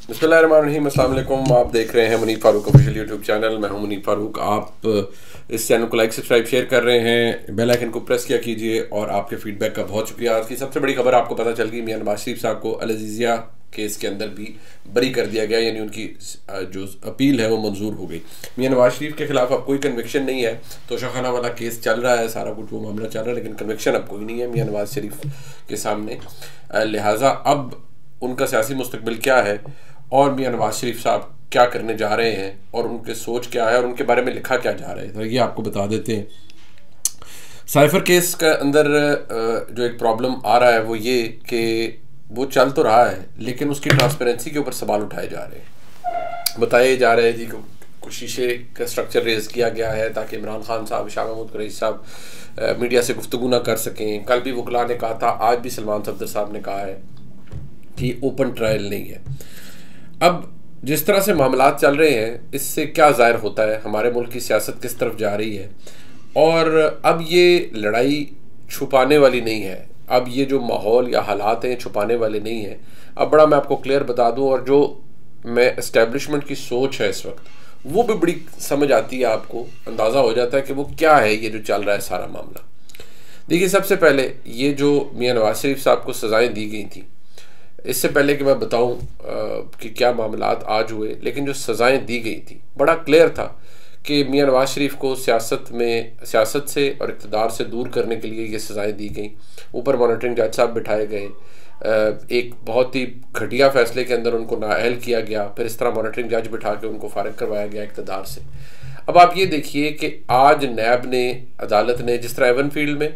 बिस्मिल्लाहिर्रहमानिर्रहीम, अस्सलाम वालेकुम। आप देख रहे हैं Munir Farooq official YouTube channel. मैं हूं मुनीर फारूक। आप इस चैनल को लाइक सब्सक्राइब शेयर कर रहे हैं, बेल आइकन को प्रेस किया कीजिए और आपके फीडबैक का बहुत शुक्रिया। आज की सबसे बड़ी खबर आपको पता चल गई, मियां नवाज शरीफ साहब को अल अज़ीज़िया केस के अंदर भी बरी कर दिया गया, यानी उनकी जो अपील है वो मंजूर हो गई। मियां नवाज शरीफ के खिलाफ अब कोई कन्विक्शन नहीं है। तोशाखाना वाला केस चल रहा है, सारा कुछ वो मामला चल रहा है, लेकिन कन्विक्शन अब कोई नहीं है मियां नवाज शरीफ के सामने। लिहाजा अब उनका सियासी मुस्तकबिल क्या है और मियां नवाज शरीफ साहब क्या करने जा रहे हैं और उनके सोच क्या है और उनके बारे में लिखा क्या जा रहा है, तो ये आपको बता देते हैं। साइफर केस का अंदर जो एक प्रॉब्लम आ रहा है वो ये कि वो चल तो रहा है लेकिन उसकी ट्रांसपेरेंसी के ऊपर सवाल उठाए जा रहे हैं। बताए जा रहे हैं जी कुछ शीशे का स्ट्रक्चर रेज किया गया है ताकि इमरान खान साहब, शाह महमूद कुरैशी साहब मीडिया से गुफ्तगू ना कर सकें। कल भी वकला ने कहा था, आज भी सलमान सफदर साहब ने कहा है कि ओपन ट्रायल नहीं है। अब जिस तरह से मामलात चल रहे हैं इससे क्या ज़ाहिर होता है हमारे मुल्क की सियासत किस तरफ जा रही है। और अब ये लड़ाई छुपाने वाली नहीं है, अब ये जो माहौल या हालात हैं छुपाने वाले नहीं हैं। अब बड़ा मैं आपको क्लियर बता दूं, और जो मैं इस्टेब्लिशमेंट की सोच है इस वक्त वो भी बड़ी समझ आती है, आपको अंदाज़ा हो जाता है कि वो क्या है ये जो चल रहा है सारा मामला। देखिए, सबसे पहले ये जो मियां नवाज शरीफ साहब को सज़ाएँ दी गई थी, इससे पहले कि मैं बताऊं कि क्या मामलात आज हुए, लेकिन जो सज़ाएं दी गई थी बड़ा क्लियर था कि मियां नवाज शरीफ को सियासत से और इक़्तिदार से दूर करने के लिए ये सज़ाएं दी गई। ऊपर मॉनिटरिंग जज साहब बिठाए गए, एक बहुत ही घटिया फैसले के अंदर उनको नाअहल किया गया, फिर इस तरह मॉनिटरिंग जज बिठा के उनको फारिग करवाया गया इक़्तिदार से। अब आप ये देखिए कि आज नैब ने, अदालत ने, जिस तरह एवन फील्ड में,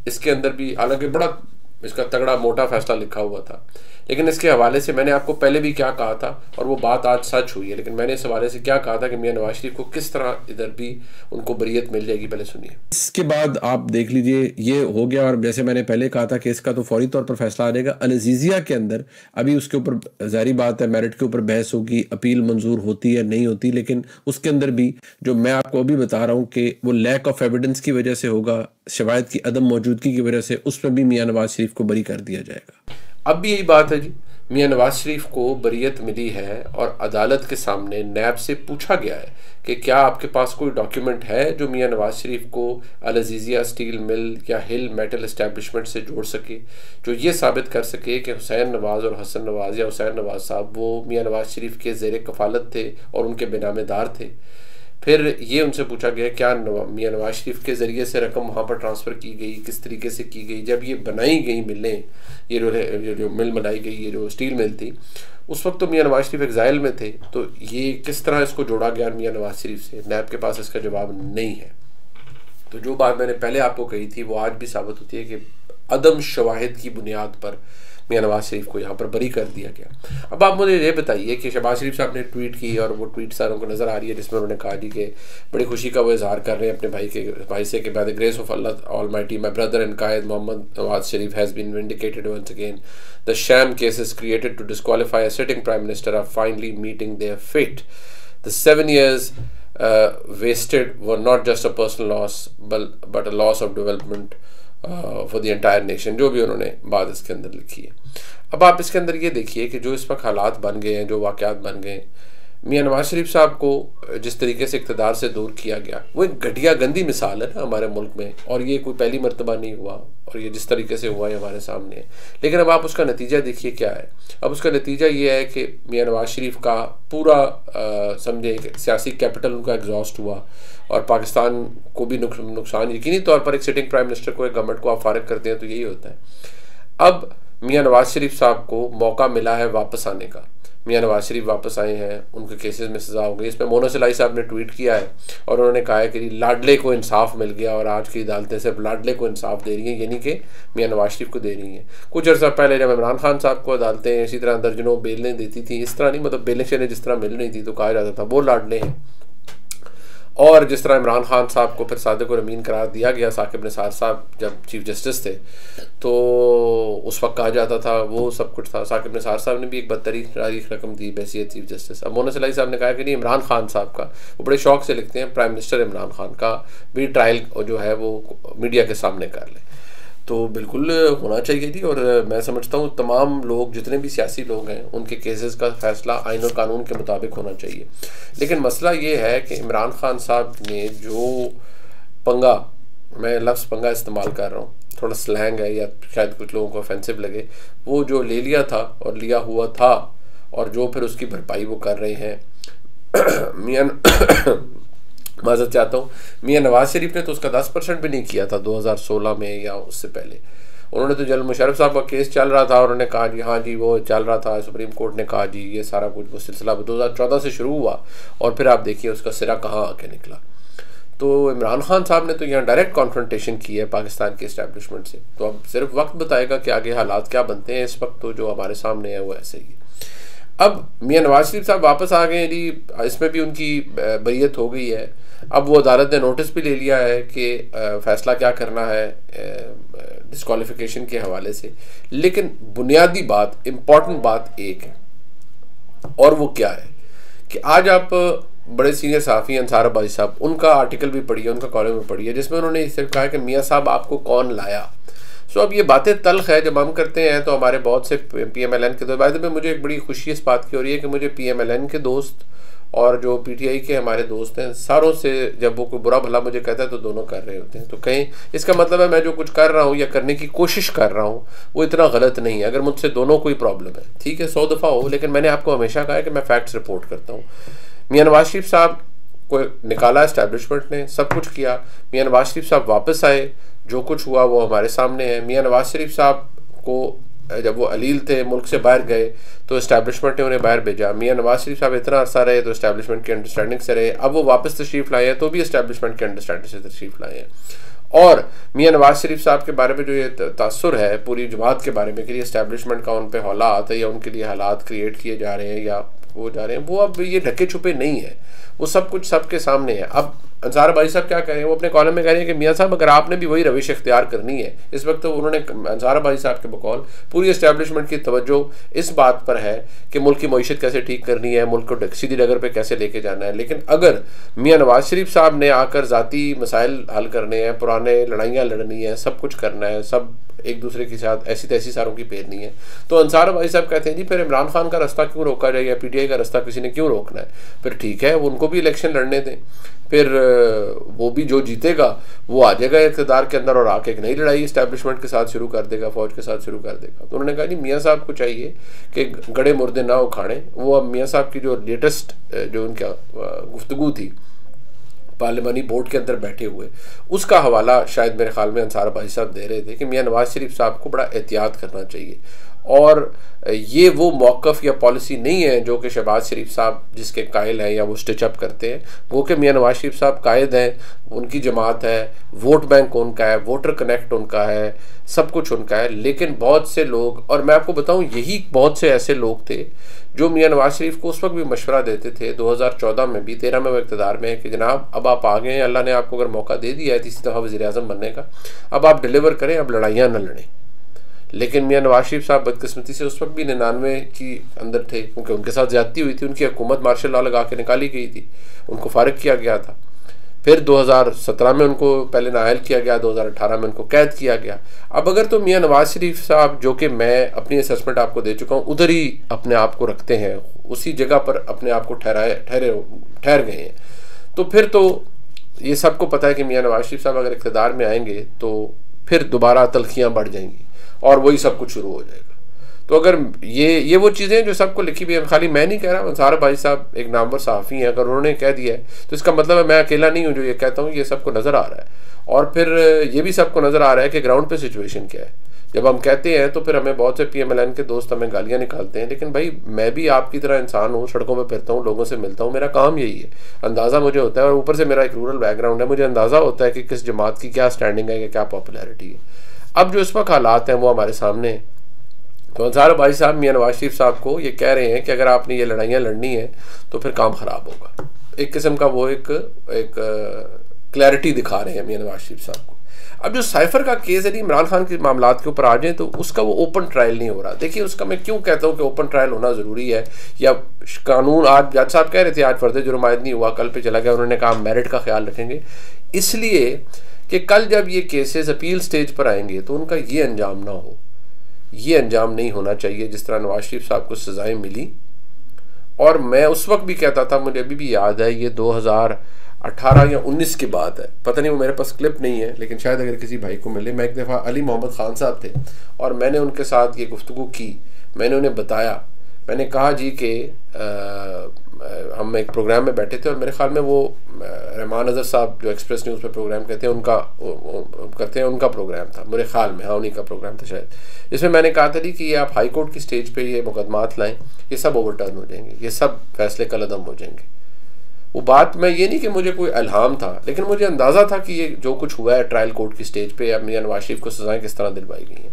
इसके अंदर भी हालांकि बड़ा इसका तगड़ा मोटा फैसला लिखा हुआ था, लेकिन इसके हवाले से मैंने आपको पहले भी क्या कहा था और वो बात आज सच हुई है। लेकिन मैंने इस हवाले से क्या कहा था कि मियां नवाज शरीफ को किस तरह इधर भी उनको बरियत मिल जाएगी, पहले सुनिए। इसके बाद आप देख लीजिए ये हो गया, और जैसे मैंने पहले कहा था कि इसका तो फौरी तौर पर फैसला आ जाएगा। अल अज़ीज़िया के अंदर अभी उसके ऊपर ज़ाहिर बात है मेरिट के ऊपर बहस होगी, अपील मंजूर होती है नहीं होती, लेकिन उसके अंदर भी जो मैं आपको अभी बता रहा हूँ कि वो लैक ऑफ एविडेंस की वजह से होगा, शवाहिद की अदम मौजूदगी की वजह से, उस पर भी मियां नवाज शरीफ को बरी कर दिया जाएगा। अब भी यही बात है जी, मियां नवाज शरीफ को बरियत मिली है और अदालत के सामने नैब से पूछा गया है कि क्या आपके पास कोई डॉक्यूमेंट है जो मियां नवाज शरीफ को अल अज़ीज़िया स्टील मिल या हिल मेटल एस्टेब्लिशमेंट से जोड़ सके, जो ये साबित कर सके कि हुसैन नवाज और हसन नवाज या हुसैन नवाज साहब वो मियां नवाज शरीफ के ज़ेर कफ़ालत थे और उनके बेनामेदार थे। फिर ये उनसे पूछा गया क्या मियां नवाज शरीफ के ज़रिए से रकम वहाँ पर ट्रांसफ़र की गई, किस तरीके से की गई। जब ये बनाई गई मिलें, ये जो मिल बनाई गई, ये जो स्टील मिल थी, उस वक्त तो मियां नवाज शरीफ एग्जाइल में थे, तो ये किस तरह इसको जोड़ा गया मियां नवाज शरीफ से, नैब के पास इसका जवाब नहीं है। तो जो बात मैंने पहले आपको कही थी वो आज भी साबित होती है कि अदम शवाहिद की बुनियाद पर मियां नवाज शरीफ को यहाँ पर बरी कर दिया गया। अब आप मुझे ये बताइए कि शहबाज शरीफ साहब ने ट्वीट की और वो ट्वीट सारों को नज़र आ रही है जिसमें उन्होंने कहा जी कि बड़ी खुशी का वो इजहार कर रहे हैं अपने भाई से कि by the grace of Allah almighty my brother and Quaid Muhammad Nawaz Sharif has been vindicated once again. The sham cases created to disqualify a sitting prime minister are finally meeting their fate. The 7 years wasted were not just a personal loss but a loss of development for the entire nation, जो भी उन्होंने बात इसके अंदर लिखी है। अब आप इसके अंदर ये देखिए कि जो इस वक्त हालात बन गए हैं, जो वाक़यात बन गए, मियां नवाज शरीफ साहब को जिस तरीके से इक़्तिदार से दूर किया गया वो एक घटिया गंदी मिसाल है ना हमारे मुल्क में, और ये कोई पहली मरतबा नहीं हुआ, और ये जिस तरीके से हुआ है हमारे सामने है। लेकिन अब आप उसका नतीजा देखिए क्या है। अब उसका नतीजा ये है कि मियां नवाज शरीफ का पूरा समझे सियासी कैपिटल उनका एग्जॉस्ट हुआ, और पाकिस्तान को भी नुकसान यकीनी तौर पर, एक सिटिंग प्राइम मिनिस्टर को, एक गवर्नमेंट को आप फारिग करते हैं तो यही होता है। अब मियां नवाज शरीफ साहब को मौका मिला है वापस आने का। मियां नवाज शरीफ वापस आए हैं, उनके केसेस में सज़ा हो गई। इसमें मोनो सिलाई साहब ने ट्वीट किया है और उन्होंने कहा है कि लाडले को इंसाफ मिल गया और आज की अदालतें सिर्फ लाडले को इंसाफ दे रही हैं, यानी कि मियां नवाज शरीफ को दे रही हैं। कुछ अर्सा पहले जब इमरान खान साहब को अदालतें इसी तरह दर्जनों बेलें देती थी, इस तरह नहीं, मतलब बेलें शेलें जिस तरह मिल रही थी तो कहा जाता था वो लाडले हैं। और जिस तरह इमरान खान साहब को फिर सादिक और अमीन करार दिया गया, साकिब निसार साहब जब चीफ जस्टिस थे तो उस वक्त कहा जाता था वो सब कुछ था। साकिब निसार साहब ने भी एक बदतरीन रकम दी बहसीत चीफ जस्टिस। अब मोना सिलाई साहब ने कहा कि नहीं, इमरान खान साहब का, वो बड़े शौक से लिखते हैं, प्राइम मिनिस्टर इमरान खान का भी ट्रायल जो है वो मीडिया के सामने कर ले। तो बिल्कुल होना चाहिए थी। और मैं समझता हूँ तमाम लोग, जितने भी सियासी लोग हैं, उनके केसेस का फैसला आइन और कानून के मुताबिक होना चाहिए। लेकिन मसला ये है कि इमरान खान साहब ने जो पंगा, मैं लफ्ज़ पंगा इस्तेमाल कर रहा हूँ, थोड़ा स्लैंग है या शायद कुछ लोगों को ऑफेंसिव लगे, वो जो ले लिया था और लिया हुआ था और जो फिर उसकी भरपाई वो कर रहे हैं मियां माजरत चाहता हूँ, मियां नवाज शरीफ ने तो उसका 10% भी नहीं किया था 2016 में या उससे पहले। उन्होंने तो जनरल मुशर्रफ साहब का केस चल रहा था और उन्होंने कहा जी हाँ जी वो चल रहा था, सुप्रीम कोर्ट ने कहा जी ये सारा कुछ वो सिलसिला 2014 से शुरू हुआ और फिर आप देखिए उसका सिरा कहाँ आके निकला। तो इमरान खान साहब ने तो यहाँ डायरेक्ट कॉन्फ्रंटेशन की है पाकिस्तान के इस्टेब्लिशमेंट से। तो अब सिर्फ वक्त बताएगा कि आगे हालात क्या बनते हैं। इस वक्त तो जो हमारे सामने है वो ऐसे ही है। अब मियां नवाज शरीफ साहब वापस आ गए हैं जी, इसमें भी उनकी बरीयत हो गई है। अब वो अदालत ने नोटिस भी ले लिया है कि फ़ैसला क्या करना है डिस्क्वालिफिकेशन के हवाले से। लेकिन बुनियादी बात, इम्पॉर्टेंट बात एक है, और वो क्या है कि आज आप बड़े सीनियर सहाफ़ी अंसार अब्बासी साहब, उनका आर्टिकल भी पढ़िए, उनका कॉलम भी पढ़िए, जिसमें उन्होंने सिर्फ कहा कि मियाँ साहब आपको कौन लाया। सो अब ये बातें तल्ख है जब हम करते हैं तो हमारे बहुत से PMLN के दोस्त, बाद में मुझे एक बड़ी खुशी इस बात की हो रही है कि मुझे PMLN के दोस्त और जो PTI के हमारे दोस्त हैं, सारों से जब वो कोई बुरा भला मुझे कहता है तो दोनों कर रहे होते हैं। तो कहीं इसका मतलब है मैं जो कुछ कर रहा हूँ या करने की कोशिश कर रहा हूँ वो इतना गलत नहीं है। अगर मुझसे दोनों कोई प्रॉब्लम है, ठीक है 100 दफ़ा हो, लेकिन मैंने आपको हमेशा कहा है कि मैं फैक्ट्स रिपोर्ट करता हूँ। मियां नवाज शरीफ साहब को निकाला एस्टैब्लिशमेंट ने, सब कुछ किया। मियां नवाज शरीफ साहब वापस आए, जो कुछ हुआ वो हमारे सामने है। मियां नवाज शरीफ साहब को जब वो अलील थे, मुल्क से बाहर गए तो इस्टेब्लिशमेंट ने उन्हें बाहर भेजा। मियां नवाज शरीफ साहब इतना अरसा रहे तो इस्टेब्लिशमेंट की अंडरस्टैंडिंग से रहे। अब वो वापस तशरीफ़ लाए हैं तो भी इस्टेब्लिशमेंट की अंडरस्टैंडिंग से तशरीफ़ लाए हैं। और मियां नवाज शरीफ साहब के बारे में जो ये तासुर है पूरी जमात के बारे में कि इस्टेब्लिशमेंट का उन पर हौला आता है या उनके लिए हालात क्रिएट किए जा रहे हैं या वो जा रहे हैं, वो अब ये ढके छुपे नहीं है, वो सब कुछ सबके सामने है। अब अंसार भाई साहब क्या कह रहे हैं, वो अपने कॉलम में कह रहे हैं कि मियां साहब अगर आपने भी वही रविश इख्तियार करनी है, इस वक्त तो उन्होंने अंसार भाई साहब के बकौल पूरी इस्टेब्लिशमेंट की तवज्जो इस बात पर है कि मुल्क की मईशत कैसे ठीक करनी है, मुल्क को सीधी डगर पे कैसे लेके जाना है। लेकिन अगर मियां नवाज शरीफ साहब ने आकर ज़ाती मसाइल हल करने हैं, पुराने लड़ाइयाँ लड़नी है, सब कुछ करना है, सब एक दूसरे के साथ ऐसी तैसी सारों की पेरनी है, तो अंसार भाई साहब कहते हैं जी फिर इमरान खान का रास्ता क्यों रोका जाए या PTI का रास्ता किसी ने क्यों रोकना है। फिर ठीक है उनको भी इलेक्शन लड़ने दें, फिर वो भी जो जीतेगा वो आ जाएगा इक़्तिदार के अंदर और आके एक नई लड़ाई इस्टेब्लिशमेंट के साथ शुरू कर देगा, फौज के साथ शुरू कर देगा। तो उन्होंने कहा जी मियाँ साहब को चाहिए कि गड़े मुर्दे ना उखाड़ें। वो अब मियाँ साहब की जो लेटेस्ट जो उनका गुफ्तगू थी पार्लिमानी बोर्ड के अंदर बैठे हुए, उसका हवाला शायद मेरे ख्याल में अंसार भाई साहब दे रहे थे कि मियां नवाज शरीफ साहब को बड़ा एहतियात करना चाहिए। और ये वो मौक़िफ़ या पॉलिसी नहीं है जो कि शहबाज शरीफ साहब जिसके कायल हैं या वो स्टिच अप करते हैं। वो कि मियां नवाज शरीफ साहब कायद हैं, उनकी जमात है, वोट बैंक उनका है, वोटर कनेक्ट उनका है, सब कुछ उनका है। लेकिन बहुत से लोग, और मैं आपको बताऊं यही बहुत से ऐसे लोग थे जो मियां नवाज शरीफ को उस वक्त भी मशवरा देते थे, 2014 में भी, 13 में वो इक़्तिदार में है कि जनाब अब आप आ गए हैं, अल्लाह ने आपको अगर मौका दे दिया है तीसरी दफ़ा वज़ीर-ए-आज़म बनने का, अब आप डिलीवर करें, अब लड़ाइयाँ न लड़ें। लेकिन मियां नवाज शरीफ साहब बदकिस्मती से उस वक्त भी 99 की अंदर थे, क्योंकि उनके साथ ज़्यादती हुई थी, उनकी हुकूमत मार्शल लॉ लगा के निकाली गई थी, उनको फारिग किया गया था। फिर 2017 में उनको पहले नाअहल किया गया, 2018 में उनको कैद किया गया। अब अगर तो मियां नवाज शरीफ साहब, जो कि मैं अपनी असेसमेंट आपको दे चुका हूँ, उधर ही अपने आप को रखते हैं, उसी जगह पर अपने आप को ठहर गए हैं, तो फिर तो ये सबको पता है कि मियां नवाज शरीफ साहब अगर इक़्तिदार में आएंगे तो फिर दोबारा तलखियाँ बढ़ जाएंगी और वही सब कुछ शुरू हो जाएगा। तो अगर ये वो चीज़ें जो सबको लिखी हुई है, खाली मैं नहीं कह रहा, अंसार भाई साहब एक नामवर सहाफ़ी हैं, अगर उन्होंने कह दिया है तो इसका मतलब है मैं अकेला नहीं हूँ जो ये कहता हूँ, ये सबको नज़र आ रहा है। और फिर ये भी सबको नज़र आ रहा है कि ग्राउंड पे सिचुएशन क्या है। जब हम कहते हैं तो फिर हमें बहुत से PMLN के दोस्त हमें गालियाँ निकालते हैं, लेकिन भाई मैं भी आपकी तरह इंसान हूँ, सड़कों पर फिरता हूँ, लोगों से मिलता हूँ, मेरा काम यही है, अंदाज़ा मुझे होता है। और ऊपर से मेरा एक रूरल बैकग्राउंड है, मुझे अंदाज़ा होता है कि किस जमात की क्या स्टैंडिंग है, क्या पॉपुलैरिटी है। अब जो इस वक्त हालात हैं वो हमारे सामने हैं। तो अंसार भाई साहब मियां नवाज शरीफ साहब को ये कह रहे हैं कि अगर आपने ये लड़ाइयाँ लड़नी है तो फिर काम ख़राब होगा। एक किस्म का वो एक क्लैरिटी दिखा रहे हैं मियां नवाज शरीफ साहब को। अब जो साइफर का केस है, इमरान खान के मामलात के ऊपर आ जाए तो उसका वो ओपन ट्रायल नहीं हो रहा। देखिए उसका मैं क्यों कहता हूँ कि ओपन ट्रायल होना ज़रूरी है, या कानून, आज जज साहब कह रहे थे आज फर्द जुर्म आयद नहीं हुआ, कल पे चला गया, उन्होंने कहा मेरिट का ख्याल रखेंगे, इसलिए कि कल जब ये केसेस अपील स्टेज पर आएंगे तो उनका ये अंजाम ना हो। ये अंजाम नहीं होना चाहिए जिस तरह नवाज शरीफ साहब को सज़ाएं मिली। और मैं उस वक्त भी कहता था, मुझे अभी भी याद है, ये 2018 या 19 की बात है, पता नहीं, वो मेरे पास क्लिप नहीं है, लेकिन शायद अगर किसी भाई को मिले। मैं एक दफ़ा अली मोहम्मद ख़ान साहब थे और मैंने उनके साथ ये गुफ्तगू की। मैंने उन्हें बताया, मैंने कहा जी कि हम एक प्रोग्राम में बैठे थे और मेरे ख्याल में वो रहमान अज़हर साहब जो एक्सप्रेस न्यूज़ पे प्रोग्राम करते हैं उनका प्रोग्राम था मेरे ख्याल में, हाँ उन्हीं का प्रोग्राम था शायद, जिसमें मैंने कहा था कि ये आप हाई कोर्ट की स्टेज पे ये मुकदमात लाएं, ये सब ओवरटर्न हो जाएंगे, ये सब फैसले कलअदम हो जाएंगे। वो बात मैं ये नहीं कि मुझे कोई इल्हाम था, लेकिन मुझे अंदाज़ा था कि ये जो कुछ हुआ है ट्रायल कोर्ट की स्टेज पे, अब मियां नवाज शरीफ को सज़ाएं किस तरह दिलवाई गई हैं।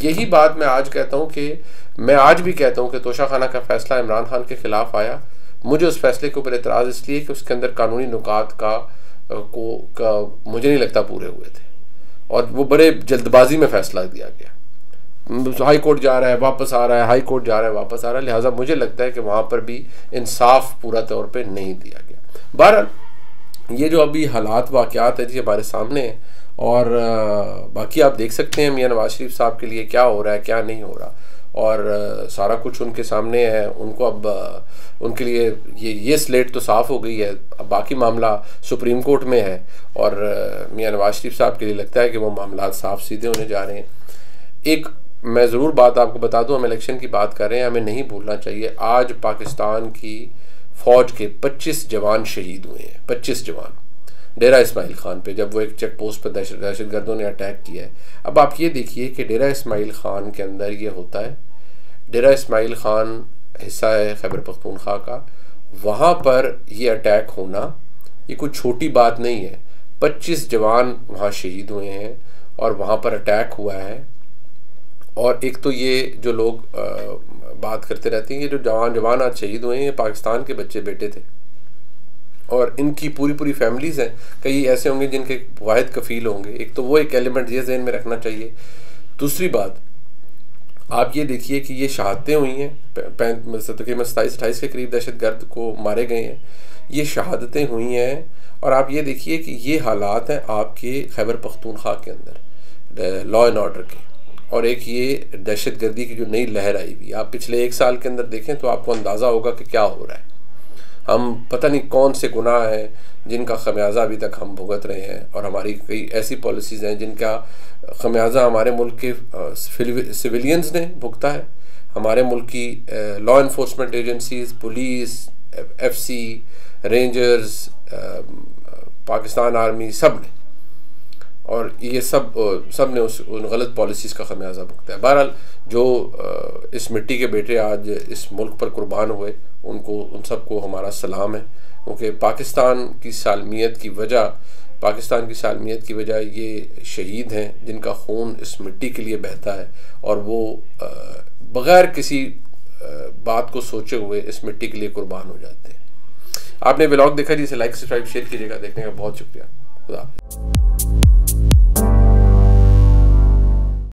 यही बात मैं आज कहता हूँ कि मैं आज भी कहता हूँ कि तोशाखाना का फैसला इमरान खान के खिलाफ आया। मुझे उस फैसले के ऊपर एतराज़ इसलिए कि उसके अंदर कानूनी नुकात का मुझे नहीं लगता पूरे हुए थे और वो बड़े जल्दबाजी में फैसला दिया गया। हाई कोर्ट जा रहा है वापस आ रहा है, हाई कोर्ट जा रहा है वापस आ रहा है, लिहाजा मुझे लगता है कि वहाँ पर भी इंसाफ पूरा तौर पर नहीं दिया गया। बहरहाल ये जो अभी हालात वाक़यात है जी हमारे सामने है और बाकी आप देख सकते हैं मियां नवाज शरीफ साहब के लिए क्या हो रहा है क्या नहीं हो रहा, और सारा कुछ उनके सामने है। उनको अब उनके लिए ये स्लेट तो साफ़ हो गई है, अब बाकी मामला सुप्रीम कोर्ट में है और मियां नवाज शरीफ साहब के लिए लगता है कि वो मामला साफ सीधे होने जा रहे हैं। एक मैं ज़रूर बात आपको बता दूं, हम इलेक्शन की बात कर रहे हैं, हमें नहीं भूलना चाहिए आज पाकिस्तान की फ़ौज के 25 जवान शहीद हुए हैं। 25 जवान डेरा इस्माइल ख़ान पे, जब वो एक चेक पोस्ट पर दहशतगर्दों ने अटैक किया है। अब आप ये देखिए कि डेरा इस्माइल ख़ान के अंदर ये होता है, डेरा इस्माइल ख़ान हिस्सा है खैबर पख्तूनख्वा का, वहाँ पर ये अटैक होना ये कोई छोटी बात नहीं है। 25 जवान वहाँ शहीद हुए हैं और वहाँ पर अटैक हुआ है। और एक तो ये जो लोग बात करते रहते हैं, ये जो जवान आज शहीद हुए हैं ये पाकिस्तान के बच्चे बेटे थे और इनकी पूरी फैमिलीज़ हैं। कई ऐसे होंगे जिनके वाहिद कफ़ील होंगे। एक तो वो एक एलिमेंट ये ज़हन में रखना चाहिए। दूसरी बात आप ये देखिए कि ये शहादतें हुई हैं, तकरीबन 27-28 के करीब दहशतगर्द को मारे गए हैं, ये शहादतें हुई हैं। और आप ये देखिए कि ये हालात हैं आपके खैबर पख्तूनख्वा के अंदर लॉ एंड ऑर्डर के, और एक ये दहशतगर्दी की जो नई लहर आई हुई, आप पिछले 1 साल के अंदर देखें तो आपको अंदाज़ा होगा कि क्या हो रहा है। हम पता नहीं कौन से गुनाह हैं जिनका खमियाजा अभी तक हम भुगत रहे हैं, और हमारी कई ऐसी पॉलिसीज़ हैं जिनका खमियाजा हमारे मुल्क के सिविलियंस ने भुगता है, हमारे मुल्क की law enforcement agencies, police, FC, rangers, Pakistan army, सब ने, और ये सब ने उन गलत पॉलिसीज़ का खमियाजा भुगता है। बहरहाल जो इस मिट्टी के बेटे आज इस मुल्क पर कुर्बान हुए उन सबको हमारा सलाम है, क्योंकि पाकिस्तान की सालमियत की वजह ये शहीद हैं जिनका खून इस मिट्टी के लिए बहता है, और वो बग़ैर किसी बात को सोचे हुए इस मिट्टी के लिए कुर्बान हो जाते हैं। आपने व्लॉग देखा जी, इसे लाइक सब्सक्राइब शेयर कीजिएगा। देखने का बहुत शुक्रिया। खुदा।